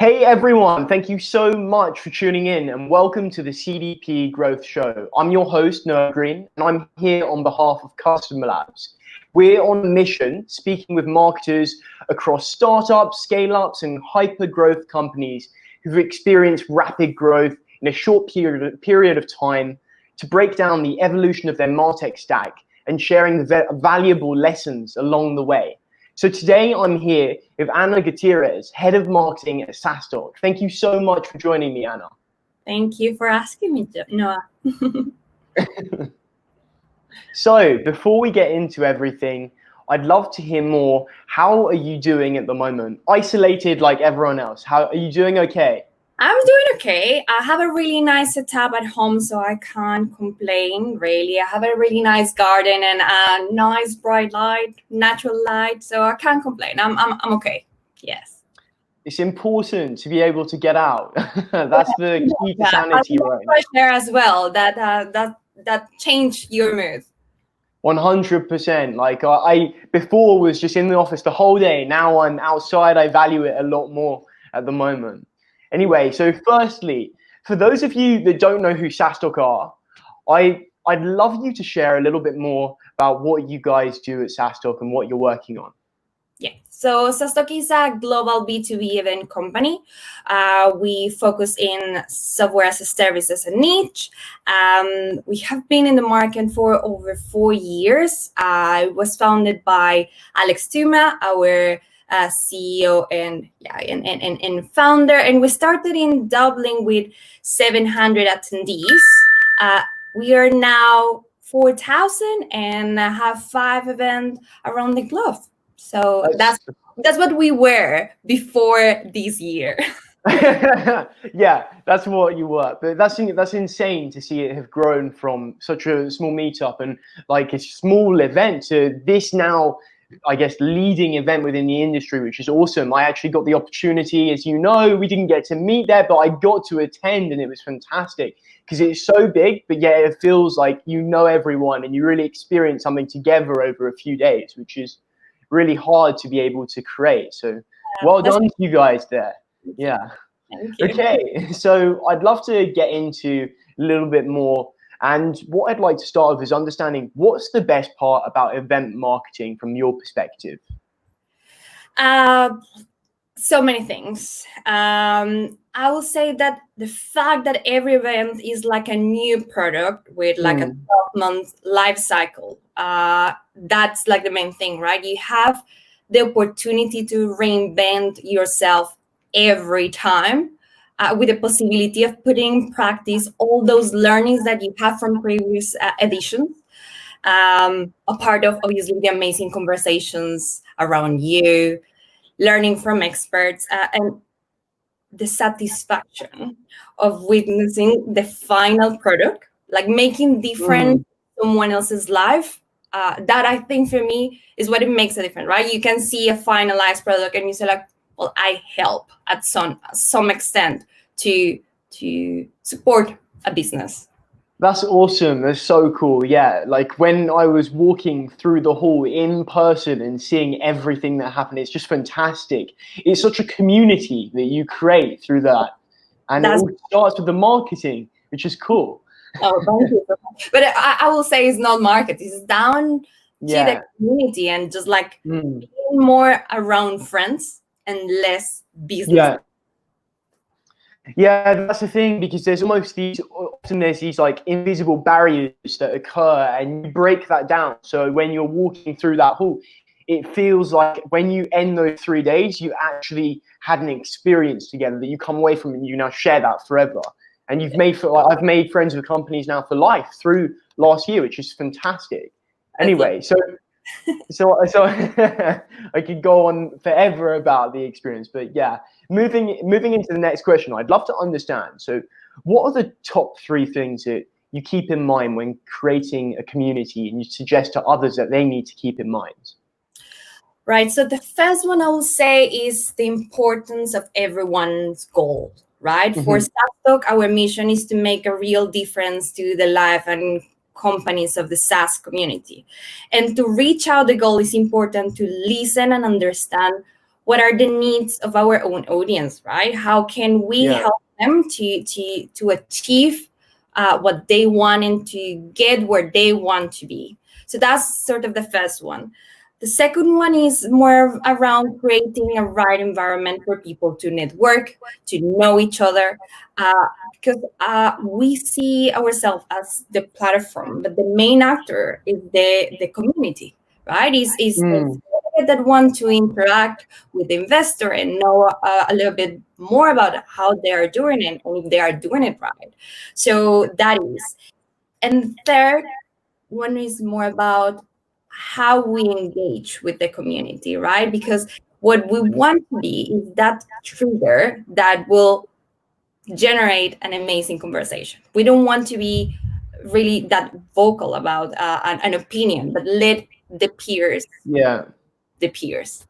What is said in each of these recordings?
Hey everyone, thank you so much for tuning in and welcome to the CDP Growth Show. I'm your host, Noah Green, and I'm here on behalf of CustomerLabs. We're on a mission speaking with marketers across startups, scale-ups, and hyper-growth companies who've experienced rapid growth in a short period of time to break down the evolution of their MarTech stack and sharing the valuable lessons along the way. So today I'm here with Maria Gutierrez, Head of Marketing at SaaStock. Thank you so much for joining me, Anna. Thank you for asking me, Noah. So before we get into everything, I'd love to hear more. How are you doing at the moment? Isolated like everyone else. How are you doing? Okay. I'm doing okay. I have a really nice setup at home, so I can't complain, really. I have a really nice garden and a nice bright light, natural light, so I can't complain. I'm okay. Yes. It's important to be able to get out. That's the key to sanity, right? Fresh air as well. That changed your mood. 100%. Like I before was just in the office the whole day. Now I'm outside. I value it a lot more at the moment. Anyway, so firstly, for those of you that don't know who SaaStock are, I'd love you to share a little bit more about what you guys do at SaaStock and what you're working on. Yeah, so SaaStock is a global B2B event company. We focus in software as a service as a niche. We have been in the market for over 4 years. It was founded by Alex Tuma, our CEO and founder, and we started in Dublin with 700 attendees. We are now 4,000 and have 5 events around the globe. So that's what we were before this year. Yeah, that's what you were. But that's insane to see it have grown from such a small meetup and like a small event to this now, I guess, leading event within the industry, which is awesome. I actually got the opportunity, as you know, we didn't get to meet there, but I got to attend and it was fantastic because it's so big, but yeah, it feels like you know everyone and you really experience something together over a few days, which is really hard to be able to create. So well done to you guys there. Yeah. Thank you. Okay, so I'd love to get into a little bit more. And what I'd like to start with is understanding what's the best part about event marketing from your perspective? So many things. I will say that the fact that every event is like a new product with like a 12-month life cycle, that's like the main thing, right? You have the opportunity to reinvent yourself every time. With the possibility of putting in practice all those learnings that you have from previous editions. A part of, obviously, the amazing conversations around you, learning from experts, and the satisfaction of witnessing the final product, like making difference in someone else's life. That, I think, for me, is what it makes a difference, right? You can see a finalized product and you say, like, well, I help at some extent to support a business. That's awesome. That's so cool. Yeah, like when I was walking through the hall in person and seeing everything that happened, it's just fantastic. It's such a community that you create through that. And it all starts with the marketing, which is cool. Oh, thank you so much. But I will say it's not market. It's down to the community and just like being more around friends and less business. Yeah, that's the thing, because there's often these like invisible barriers that occur and you break that down. So when you're walking through that hall, it feels like when you end those 3 days, you actually had an experience together that you come away from and you now share that forever. And I've made friends with companies now for life through last year, which is fantastic. Anyway, so I could go on forever about the experience, but yeah, moving into the next question, I'd love to understand. So what are the top 3 things that you keep in mind when creating a community and you suggest to others that they need to keep in mind? Right. So the first one I will say is the importance of everyone's goal, right? For SaaStock, our mission is to make a real difference to the life and companies of the SaaS community. And to reach out the goal is important to listen and understand what are the needs of our own audience, right? How can we help them to achieve what they want and to get where they want to be? So that's sort of the first one. The second one is more around creating a right environment for people to network, to know each other, because we see ourselves as the platform, but the main actor is the community, right? Is that want to interact with the investor and know a little bit more about how they are doing it and if they are doing it right. So that is. And third one is more about how we engage with the community, right? Because what we want to be is that trigger that will generate an amazing conversation. We don't want to be really that vocal about an opinion, but let the peers. The peers.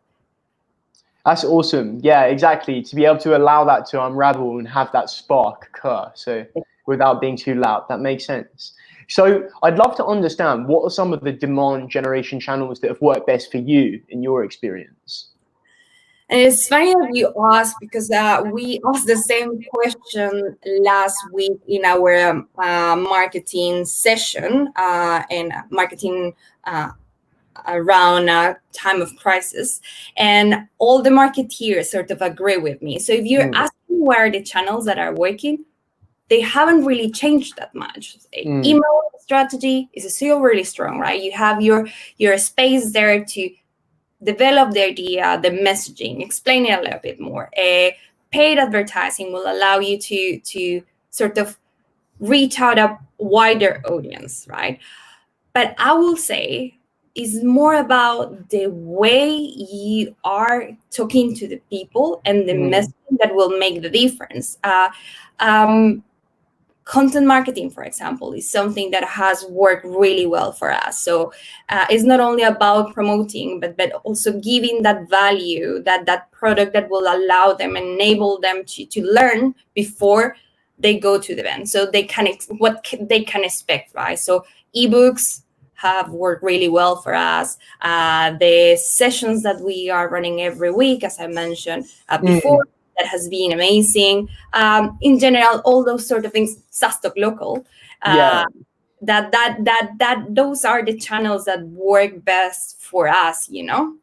That's awesome. Yeah, exactly. To be able to allow that to unravel and have that spark occur. So without being too loud, that makes sense. So I'd love to understand, what are some of the demand generation channels that have worked best for you in your experience? And it's funny that you ask, because we asked the same question last week in our marketing session and marketing around time of crisis, and all the marketeers sort of agree with me. So if you're asking what are the channels that are working, they haven't really changed that much. Email strategy is still really strong, right? You have your space there to develop the idea, the messaging, explain it a little bit more. Paid advertising will allow you to sort of reach out a wider audience, right? But I will say it's more about the way you are talking to the people and the messaging that will make the difference. Content marketing, for example, is something that has worked really well for us. So it's not only about promoting, but also giving that value, that product that will allow them, enable them to learn before they go to the event. So they can they can expect, right? So ebooks have worked really well for us. The sessions that we are running every week, as I mentioned before, that has been amazing. In general, all those sort of things, SaaStock local, that those are the channels that work best for us, you know.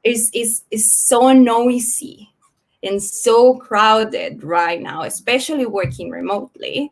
It's so noisy and so crowded right now, especially working remotely.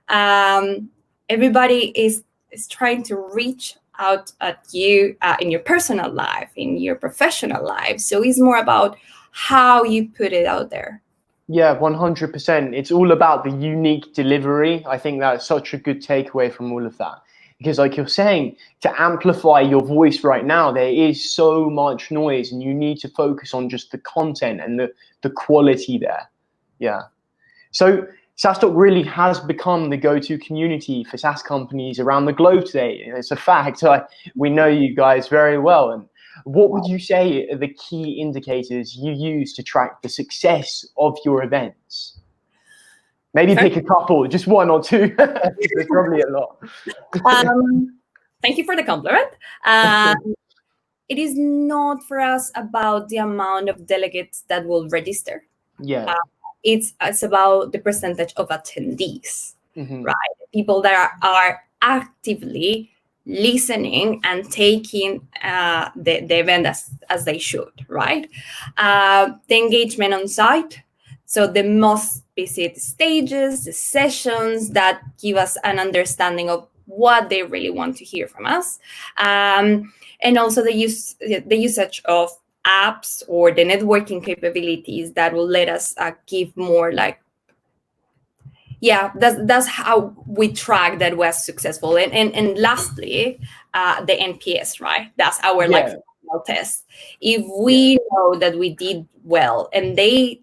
Everybody is trying to reach out at you in your personal life, in your professional life. So it's more about how you put it out there. Yeah, 100%. It's all about the unique delivery. I think that's such a good takeaway from all of that. Because like you're saying, to amplify your voice right now, there is so much noise and you need to focus on just the content and the quality there. Yeah. So SaaStock really has become the go-to community for SaaS companies around the globe today. It's a fact. We know you guys very well. And what would you say are the key indicators you use to track the success of your events? Maybe pick a couple, just one or two. There's probably a lot. Thank you for the compliment. It is not for us about the amount of delegates that will register. Yeah. It's about the percentage of attendees, right? People that are actively listening and taking the event as they should, right? The engagement on site. So the most visit stages, the sessions that give us an understanding of what they really want to hear from us. And also the usage of apps or the networking capabilities that will let us give more that's how we track that was successful. And lastly, the NPS, right? That's our test. If we know that we did well and the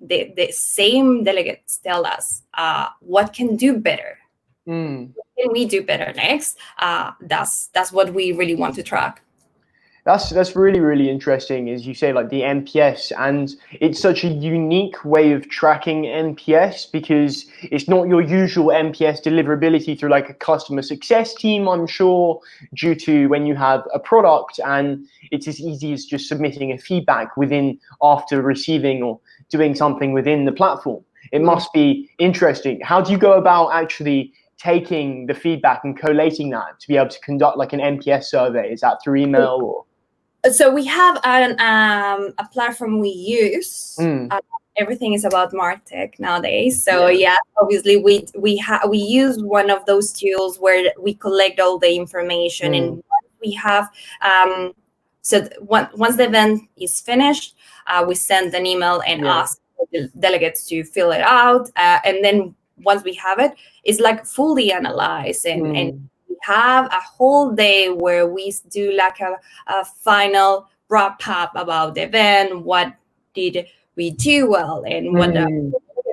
same delegates tell us what can do better, what can we do better next, that's what we really want to track. That's really, really interesting, as you say, like the NPS, and it's such a unique way of tracking NPS because it's not your usual NPS deliverability through like a customer success team, I'm sure, due to when you have a product and it's as easy as just submitting a feedback within after receiving or doing something within the platform. It must be interesting. How do you go about actually taking the feedback and collating that to be able to conduct like an NPS survey? Is that through email or? So we have a platform we use. Everything is about MarTech nowadays. So obviously we use one of those tools where we collect all the information, and we have once the event is finished, we send an email and ask the delegates to fill it out, and then once we have it, it's like fully analyzed and we have a whole day where we do like a final wrap up about the event, what did we do well, and what the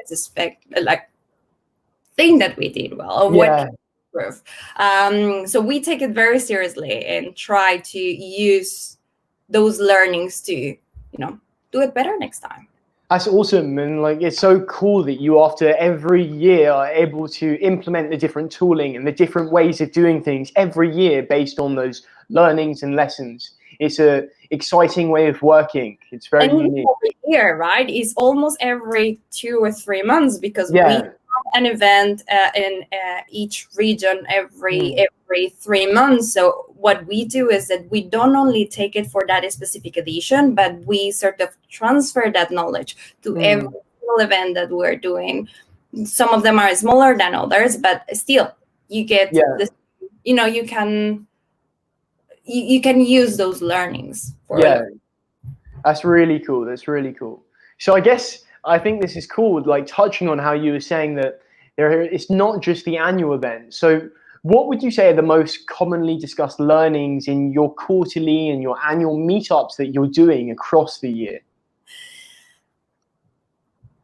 expect, like think that we did well, or what can we improve. So we take it very seriously and try to use those learnings to, do it better next time. That's awesome, and like it's so cool that you, after every year, are able to implement the different tooling and the different ways of doing things every year based on those learnings and lessons. It's a exciting way of working. It's very unique. Every year, right? It's almost every 2 or 3 months because we have an event in each region every 3 months. So what we do is that we don't only take it for that specific edition, but we sort of transfer that knowledge to every single event that we're doing. Some of them are smaller than others, but still you get this, you can use those learnings for That's really cool. So I think this is cool, like touching on how you were saying that it's not just the annual event. So what would you say are the most commonly discussed learnings in your quarterly and your annual meetups that you're doing across the year?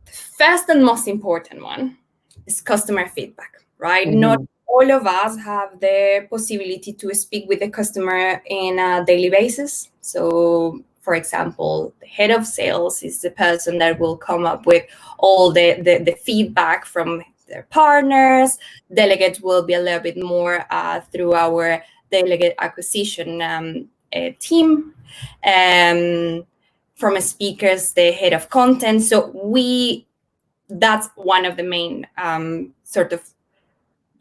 The first and most important one is customer feedback, right? Not all of us have the possibility to speak with the customer in a daily basis. So, for example, the head of sales is the person that will come up with all the feedback from their partners. Delegates will be a little bit more through our delegate acquisition team. From speakers, the head of content. So that's one of the main sort of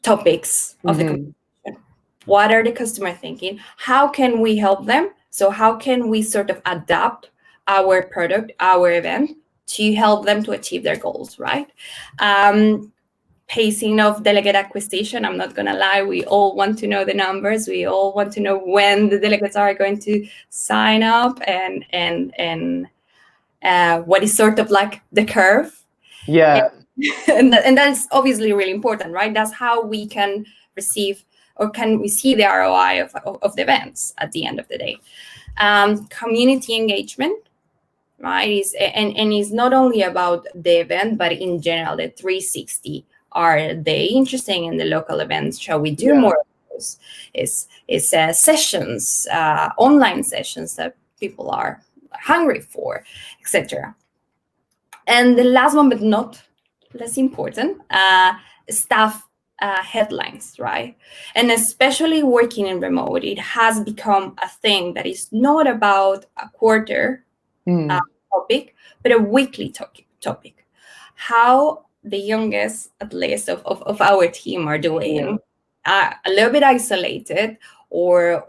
topics of the conversation. What are the customer thinking? How can we help them? So how can we sort of adapt our product, our event to help them to achieve their goals, right? Pacing of delegate acquisition, I'm not going to lie, we all want to know the numbers. We all want to know when the delegates are going to sign up and what is sort of like the curve. And that's obviously really important, right? That's how we can receive, or can we see the ROI of the events at the end of the day. Community engagement, right? And it's not only about the event, but in general, the 360. Are they interested in the local events? Shall we do more of those? Is sessions, online sessions that people are hungry for, etc. And the last one, but not less important, staff headlines, right? And especially working in remote, it has become a thing that is not about a quarter topic, but a weekly topic. How the youngest, at least, of our team are doing, a little bit isolated, or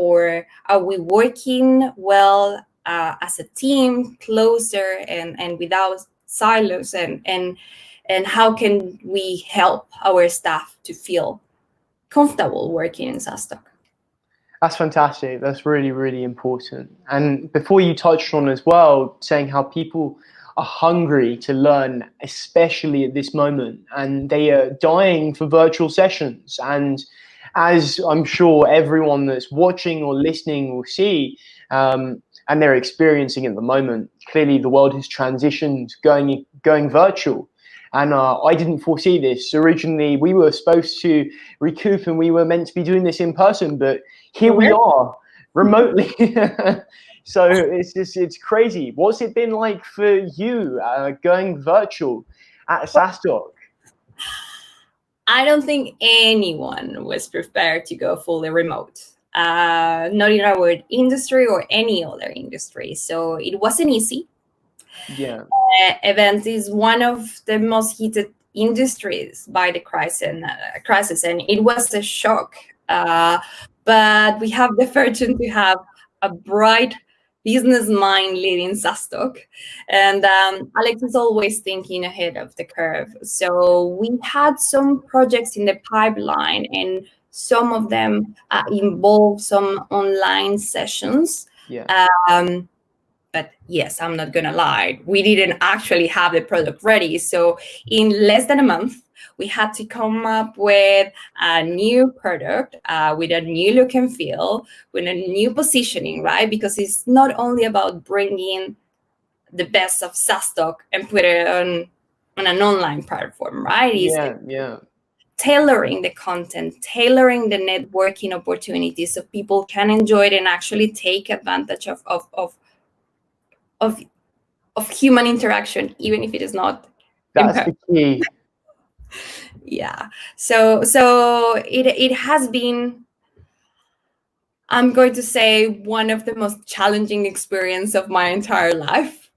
are we working well as a team, closer and without silos, and how can we help our staff to feel comfortable working in SaaStock? That's fantastic. That's really, really important. And before you touched on as well, saying how people are hungry to learn, especially at this moment, and they are dying for virtual sessions. And as I'm sure everyone that's watching or listening will see, and they're experiencing at the moment, clearly the world has transitioned, going virtual. And I didn't foresee this. Originally, we were supposed to recoup and we were meant to be doing this in person, but here we are, remotely. So it's crazy. What's it been like for you going virtual at SaaStock? I don't think anyone was prepared to go fully remote, not in our industry or any other industry. So it wasn't easy. Yeah. Events is one of the most heated industries by the crisis, and it was a shock. But we have the fortune to have a bright business mind leading SaaStock, and Alex is always thinking ahead of the curve. So we had some projects in the pipeline, and some of them involve some online sessions. Yeah. But yes, I'm not gonna lie, we didn't actually have the product ready. So in less than a month, we had to come up with a new product with a new look and feel, with a new positioning, right? Because it's not only about bringing the best of SaaStock and put it on an online platform, right? Yeah. Tailoring the content, tailoring the networking opportunities so people can enjoy it and actually take advantage of human interaction, even if it is not. That's the key. Yeah. So it has been, I'm going to say, one of the most challenging experience of my entire life.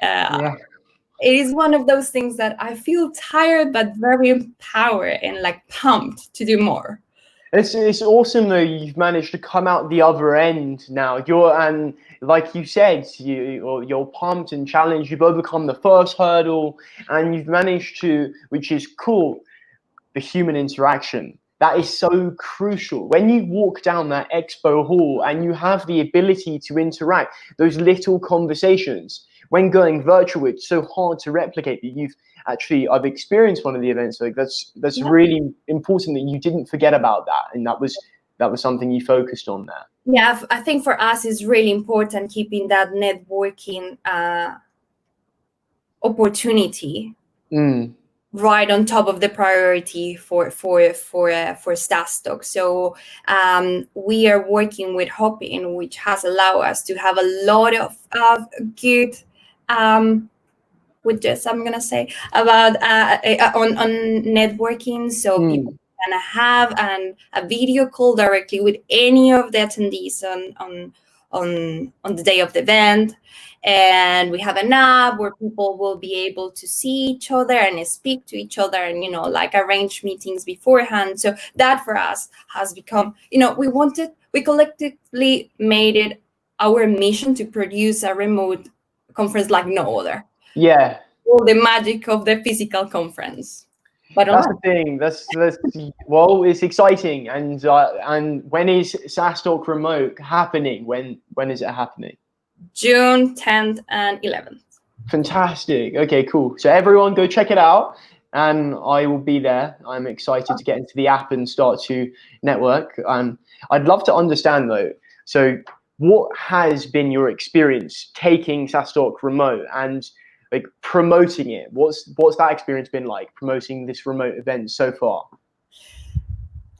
Yeah. It is one of those things that I feel tired but very empowered and like pumped to do more. It's awesome though. You've managed to come out the other end now. And like you said, you're pumped and challenged. You've overcome the first hurdle, and you've managed to, which is cool, the human interaction. That is so crucial. When you walk down that expo hall and you have the ability to interact, those little conversations. When going virtual, it's so hard to replicate. I've experienced one of the events. Like that's really important that you didn't forget about that, and that was something you focused on there. Yeah, I think for us it's really important keeping that networking opportunity right on top of the priority for SaaStock. So we are working with Hopin, which has allowed us to have a lot of good widgets, I'm gonna say, about on networking. So people can have a video call directly with any of the attendees on the day of the event. And we have an app where people will be able to see each other and speak to each other and, like arrange meetings beforehand. So that for us has become, we collectively made it our mission to produce a remote conference like no other. Yeah. All the magic of the physical conference. But that's the thing. That's well, it's exciting. And when is SaaStock Remote happening? When is it happening? June 10th and 11th. Fantastic. Okay, cool. So everyone go check it out, and I will be there. I'm excited to get into the app and start to network. I'd love to understand though. So what has been your experience taking SaaStock Remote and like promoting it? What's that experience been like, promoting this remote event so far?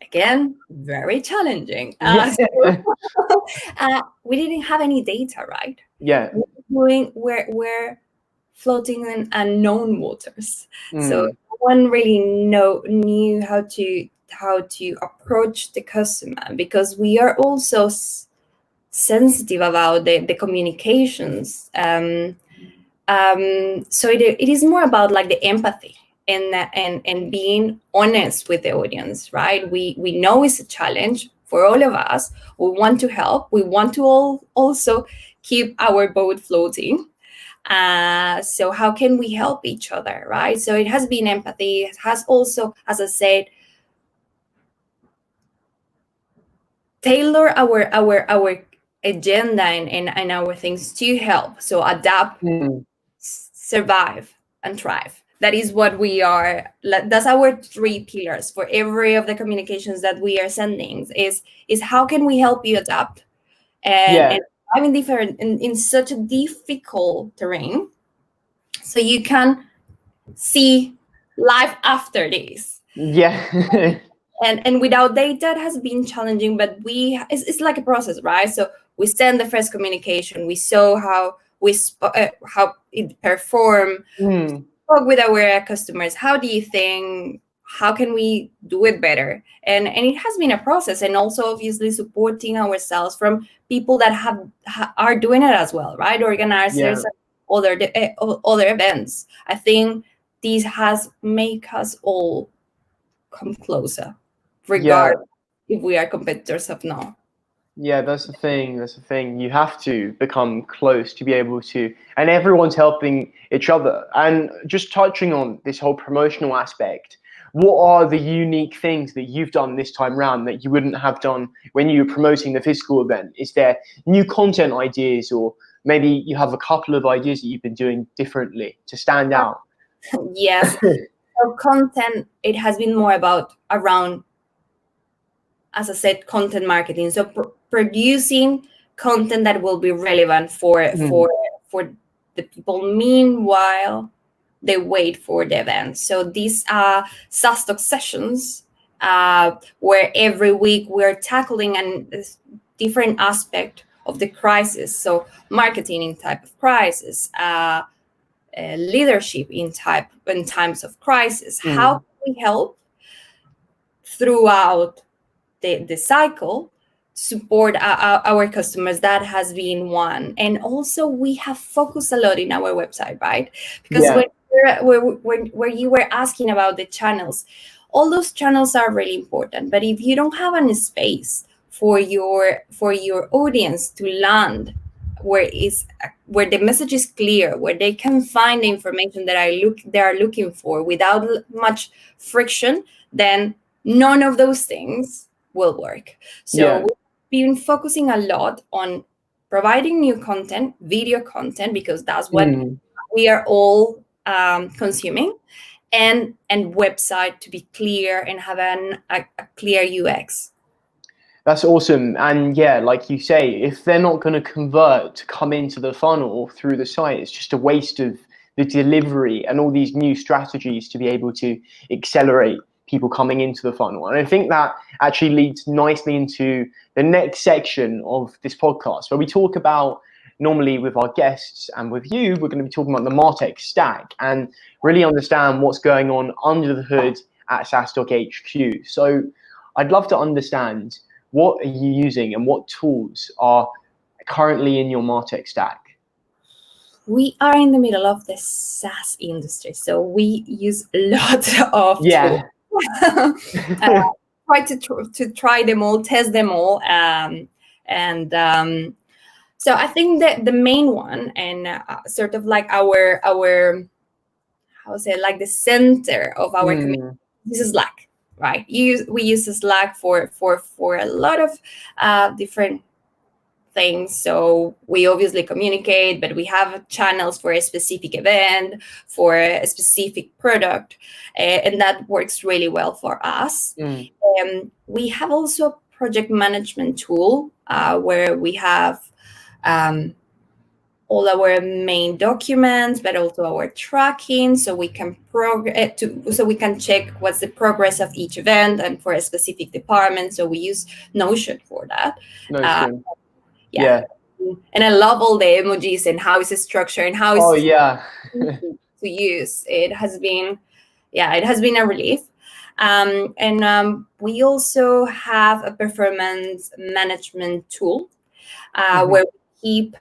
Again, very challenging. We didn't have any data, right? Yeah. We're floating in unknown waters. So no one really knew how to approach the customer, because we are also sensitive about the communications. So it is more about like the empathy and being honest with the audience, right? We know it's a challenge for all of us. We want to help. We want to also keep our boat floating. So how can we help each other, right? So it has been empathy. It has also, as I said, tailor our agenda and our things to help. So adapt, survive, and thrive. That is what we are. That's our 3 pillars for every of the communications that we are sending. Is how can we help you adapt and having different in such a difficult terrain, so you can see life after this. Yeah. And without data, it has been challenging, but it's like a process, right? So we send the first communication, we saw how how it performed, talk with our customers. How do you think? How can we do it better? And it has been a process, and also obviously supporting ourselves from people that are doing it as well, right? Organizers, other events. I think this has made us all come closer, regardless if we are competitors or not. Yeah, that's the thing. That's the thing. You have to become close to be able to, and everyone's helping each other. And just touching on this whole promotional aspect, what are the unique things that you've done this time round that you wouldn't have done when you were promoting the physical event? Is there new content ideas, or maybe you have a couple of ideas that you've been doing differently to stand out? Yes. So content, it has been more around, as I said, content marketing. So producing content that will be relevant for the people. Meanwhile, they wait for the event. So these are SaaStock sessions where every week we're tackling a different aspect of the crisis. So marketing in type of crisis, leadership in times of crisis. How can we help throughout the cycle support our customers? That has been one. And also we have focused a lot in our website, right? Because when you were asking about the channels, all those channels are really important. But if you don't have any space for your audience to land where the message is clear, where they can find the information that they are looking for without much friction, then none of those things will work. So we've been focusing a lot on providing new content, video content, because that's what we are all consuming, and website to be clear and have a clear UX. That's awesome. And yeah, like you say, if they're not going to convert to come into the funnel through the site, it's just a waste of the delivery and all these new strategies to be able to accelerate people coming into the funnel. And I think that actually leads nicely into the next section of this podcast, where we talk about, normally with our guests and with you, we're going to be talking about the MarTech stack and really understand what's going on under the hood at SaaStock HQ. So I'd love to understand, what are you using and what tools are currently in your MarTech stack? We are in the middle of the SaaS industry, so we use a lot of tools. Try to try them all, test them all, so I think that the main one, and sort of like our how to say, like the center of our community, this is Slack, right? We use Slack for a lot of different things. So we obviously communicate, but we have channels for a specific event, for a specific product, and that works really well for us. We have also a project management tool where we have all our main documents, but also our tracking, so we can check what's the progress of each event and for a specific department. So we use Notion for that. Yeah. And I love all the emojis and how it's structured and how it's to use. It has been a relief. And we also have a performance management tool where we keep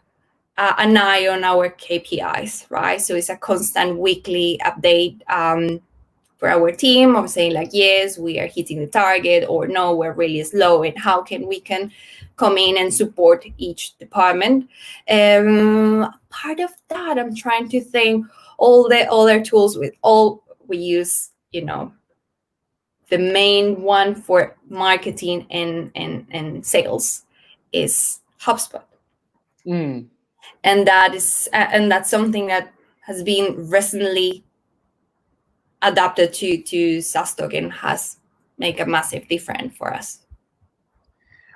an eye on our KPIs, right? So it's a constant weekly update for our team of saying like, yes, we are hitting the target, or no, we're really slow, and how we can come in and support each department. Part of that, I'm trying to think all the other tools we use, the main one for marketing and sales is HubSpot. And that's something that has been recently adapted to SaaStock and has made a massive difference for us.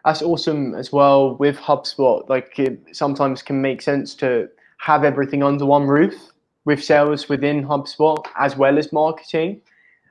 That's awesome as well with HubSpot. Like, it sometimes can make sense to have everything under one roof with sales within HubSpot as well as marketing.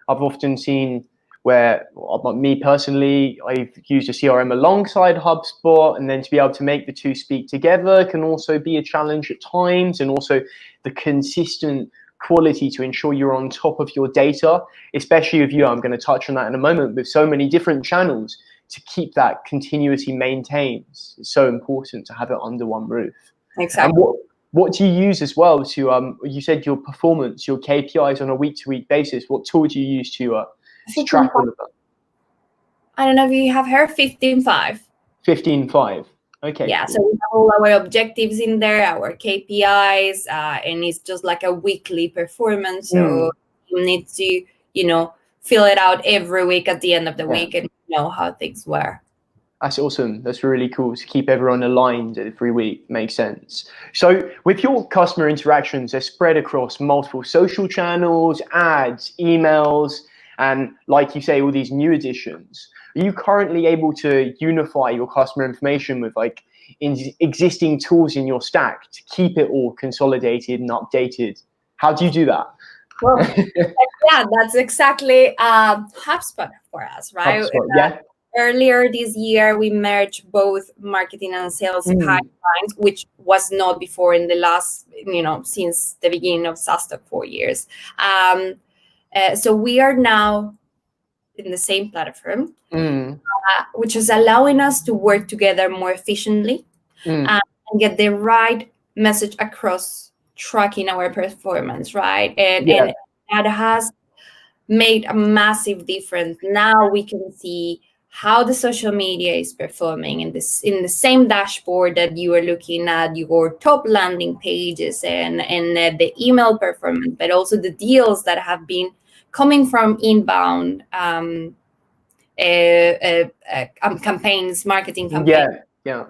I've often seen where me personally, I've used a CRM alongside HubSpot, and then to be able to make the two speak together can also be a challenge at times, and also the consistent quality to ensure you're on top of your data, especially if I'm going to touch on that in a moment, with so many different channels, to keep that continuity maintained. It's so important to have it under one roof. Exactly. And what do you use as well to, you said your performance, your KPIs on a week-to-week basis, what tool do you use to track all of that? I don't know if you have heard 15.5. 15.5. Okay. Yeah, cool. so we have all our objectives in there, our KPIs, and it's just like a weekly performance. So you need to, fill it out every week at the end of the week and know how things were. That's awesome. That's really cool to keep everyone aligned every week. Makes sense. So with your customer interactions, they're spread across multiple social channels, ads, emails, and like you say, all these new additions. Are you currently able to unify your customer information with like existing tools in your stack to keep it all consolidated and updated? How do you do that? Well, yeah, that's exactly HubSpot for us, right? HubSpot, yeah. Earlier this year, we merged both marketing and sales pipelines, which was not before in the last, since the beginning of SaaStock 4 years. So we are now in the same platform, which is allowing us to work together more efficiently and get the right message across, tracking our performance, right? And that has made a massive difference. Now we can see how the social media is performing in the same dashboard that you are looking at your top landing pages and the email performance, but also the deals that have been coming from inbound campaigns, marketing campaigns. Yeah.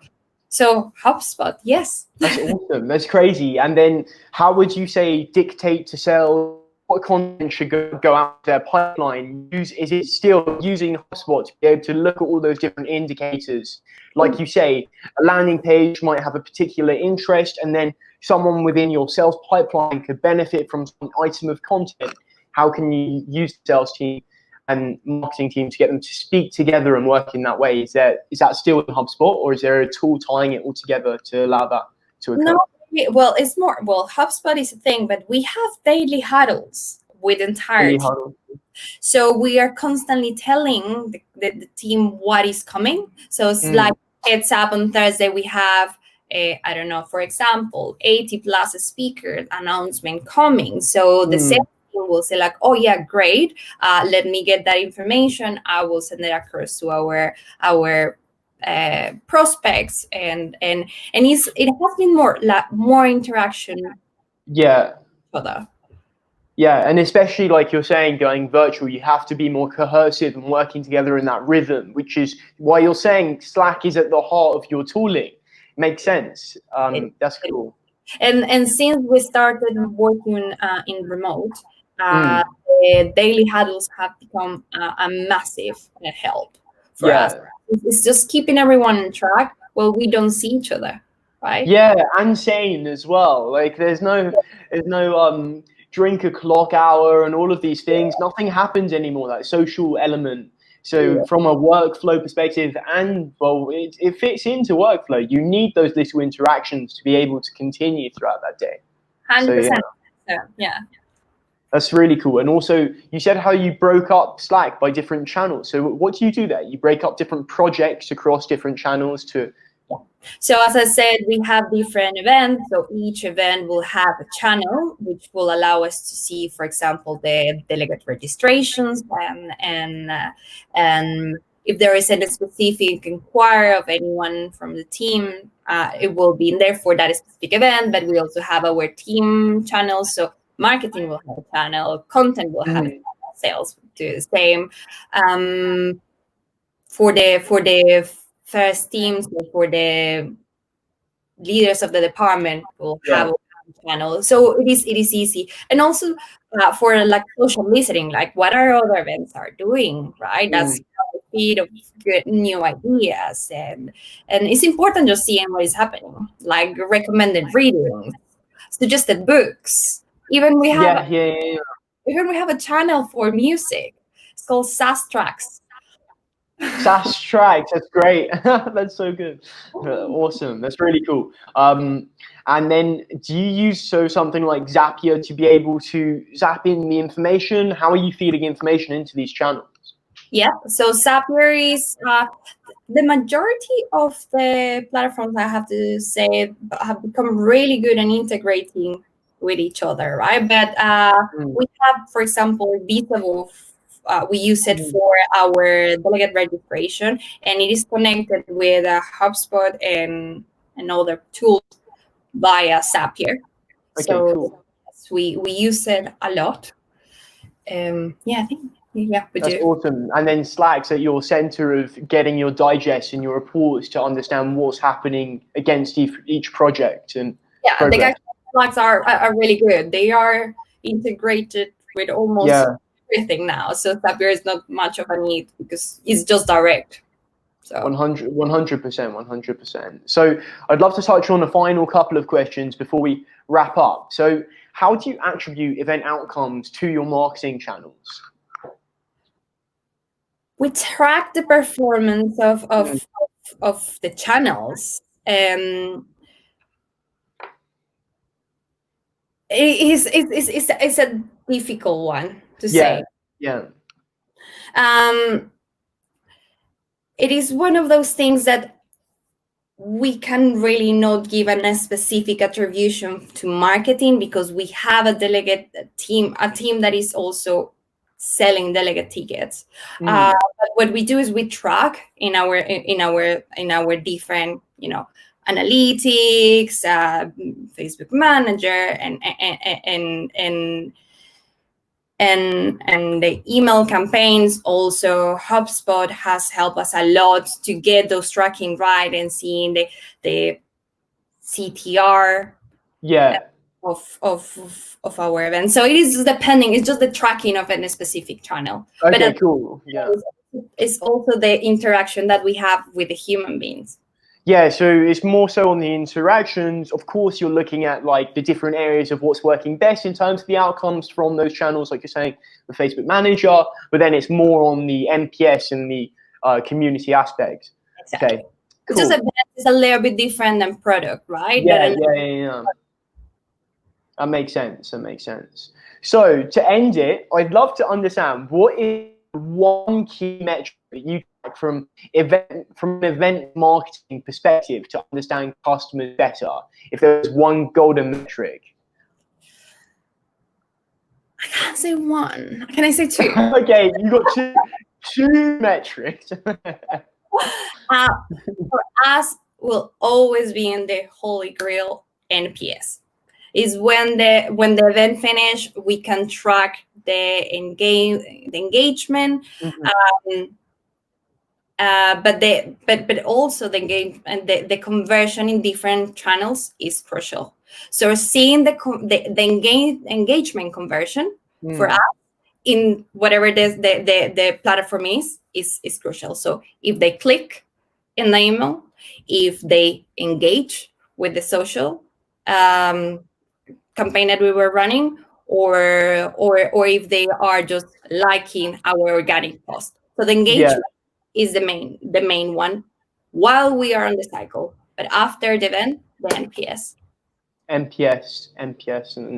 So HubSpot, yes. That's awesome. That's crazy. And then how would you say dictate to sell? What content should go out to their pipeline? Is it still using HubSpot to be able to look at all those different indicators? Like you say, a landing page might have a particular interest, and then someone within your sales pipeline could benefit from some item of content. How can you use the sales team and marketing team to get them to speak together and work in that way? Is that still in HubSpot, or is there a tool tying it all together to allow that to occur? No. Well, it's more, HubSpot is a thing, but we have daily huddles with entire team. So we are constantly telling the team what is coming. So it's like, heads up, on Thursday we have, I don't know, for example, 80 plus speaker announcement coming. So the sales team will say like, oh yeah, great. Let me get that information. I will send it across to our prospects and it has been more interaction. Yeah, and especially like you're saying, going virtual, you have to be more cohesive and working together in that rhythm, which is why you're saying Slack is at the heart of your tooling. Makes sense. That's cool. And since we started working in remote, daily huddles have become a massive help for us. It's just keeping everyone on track. Well, we don't see each other, right? Yeah, and sane as well. Like there's no drink o'clock hour and all of these things. Nothing happens anymore, that social element. So from a workflow perspective, and it fits into workflow. You need those little interactions to be able to continue throughout that day. 100%. Yeah. That's really cool. And also, you said how you broke up Slack by different channels. So what do you do there? You break up different projects across different channels to... So as I said, we have different events. So each event will have a channel, which will allow us to see, for example, the delegate registrations and if there is any specific inquiry of anyone from the team, it will be in there for that specific event. But we also have our team channels. So marketing will have a channel, content will have a channel, sales will do the same. For the first teams, for the leaders of the department will have a channel. So it is easy. And also for like social listening, like what our other events are doing, right? That's a feed of good new ideas. And it's important just seeing what is happening, like recommended readings, suggested books. Even we have even we have a channel for music. called SaaStock. SaaS tracks, that's great. That's so good. Awesome. That's really cool. And then do you use something like Zapier to be able to zap in the information? How are you feeding information into these channels? Yeah, so Zapier is the majority of the platforms, I have to say, have become really good in integrating with each other, right? But we have, for example, Visible. We use it for our delegate registration, and it is connected with HubSpot and other tools via Zapier. Okay, so cool. we use it a lot. I think we That's do. awesome. And then Slack's at your center of getting your digests and your reports to understand what's happening against each project and the guys Slacks are really good. They are integrated with almost everything now. So Zapier is not much of a need because it's just direct. So 100%. So I'd love to touch on the final couple of questions before we wrap up. So how do you attribute event outcomes to your marketing channels? We track the performance of the channels. It's a difficult one to say. Yeah. It is one of those things that we can really not give a specific attribution to marketing because we have a team that is also selling delegate tickets. But what we do is we track in our different, analytics, Facebook Manager, and the email campaigns. Also, HubSpot has helped us a lot to get those tracking right and seeing the CTR of our event. So it is depending. It's just the tracking of a specific channel. Okay, cool. Yeah. It's also the interaction that we have with the human beings. Yeah, so it's more so on the interactions. Of course, you're looking at like the different areas of what's working best in terms of the outcomes from those channels, like you're saying, the Facebook Manager, but then it's more on the NPS and the community aspect. Exactly. Okay, cool. It's a little bit different than product, right? Yeah. That makes sense. So to end it, I'd love to understand what is one key metric that you take from an event marketing perspective to understand customers better. If there's one golden metric. I can't say one. Can I say two? Okay, you got two metrics. For us, will always be in the holy grail NPS. Is when the event finish, we can track the engagement, but also the engagement, the conversion in different channels is crucial. So seeing the engagement conversion for us in whatever the platform is crucial. So if they click in the email, if they engage with the social campaign that we were running, or if they are just liking our organic post. So the engagement is the main one while we are on the cycle. But after the event, the NPS. NPS.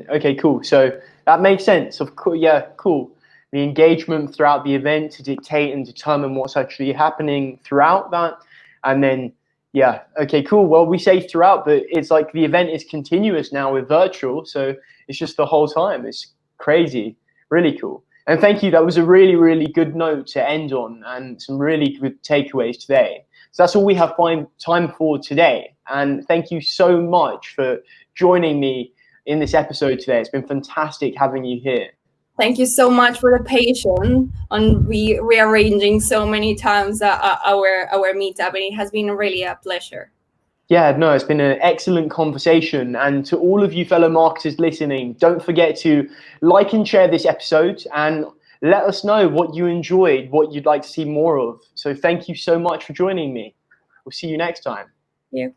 Okay, cool. So that makes sense. Of course, yeah, cool. The engagement throughout the event to dictate and determine what's actually happening throughout that. And then, yeah, okay, cool. Well, we say throughout, but it's like the event is continuous now with virtual. So it's just the whole time. It's crazy. Really cool. And thank you. That was a really, really good note to end on and some really good takeaways today. So that's all we have time for today. And thank you so much for joining me in this episode today. It's been fantastic having you here. Thank you so much for the patience on rearranging so many times our meetup, and it has been really a pleasure. Yeah, no, it's been an excellent conversation. And to all of you fellow marketers listening, don't forget to like and share this episode and let us know what you enjoyed, what you'd like to see more of. So thank you so much for joining me. We'll see you next time. Thank you.